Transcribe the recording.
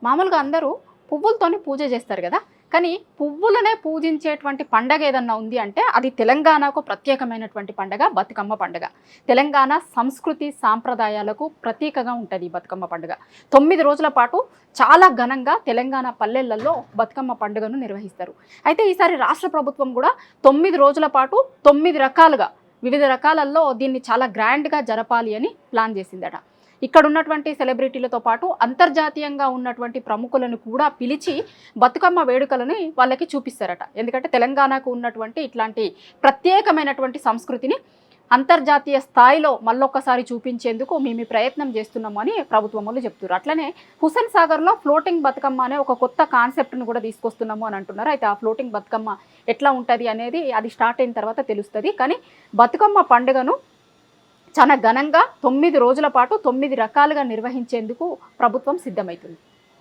మామూలుగా అందరూ పువ్వులతోని పూజ చేస్తారు కదా. కానీ పువ్వులనే పూజించేటువంటి పండగ ఏదన్నా ఉంది అంటే అది తెలంగాణకు ప్రత్యేకమైనటువంటి పండగ బతుకమ్మ పండుగ. తెలంగాణ సంస్కృతి సాంప్రదాయాలకు ప్రతీకగా ఉంటుంది ఈ బతుకమ్మ పండుగ. 9 రోజుల పాటు చాలా ఘనంగా తెలంగాణ పల్లెలలో బతుకమ్మ పండుగను నిర్వహిస్తారు. అయితే ఈసారి రాష్ట్ర ప్రభుత్వం కూడా 9 రోజుల పాటు 9 రకాలుగా వివిధ రకాలలో దీన్ని చాలా గ్రాండ్గా జరపాలి అని ప్లాన్ చేసిందట. ఇక్కడ ఉన్నటువంటి సెలబ్రిటీలతో పాటు అంతర్జాతీయంగా ఉన్నటువంటి ప్రముఖులను కూడా పిలిచి బతుకమ్మ వేడుకలని వాళ్ళకి చూపిస్తారట. ఎందుకంటే తెలంగాణకు ఉన్నటువంటి ఇట్లాంటి ప్రత్యేకమైనటువంటి సంస్కృతిని అంతర్జాతీయ స్థాయిలో మళ్ళొక్కసారి చూపించేందుకు మేము ప్రయత్నం చేస్తున్నాము అని ప్రభుత్వం వాళ్ళు చెప్తున్నారు. అట్లనే హుస్సేన్ సాగర్లో ఫ్లోటింగ్ బతుకమ్మ అనే ఒక కొత్త కాన్సెప్ట్ను కూడా తీసుకొస్తున్నాము అని అంటున్నారు. అయితే ఆ ఫ్లోటింగ్ బతుకమ్మ ఎట్లా ఉంటుంది అనేది అది స్టార్ట్ అయిన తర్వాత తెలుస్తుంది. కానీ బతుకమ్మ పండుగను చాలా ఘనంగా 9 రోజుల పాటు 9 రకాలుగా నిర్వహించేందుకు ప్రభుత్వం సిద్ధమవుతుంది.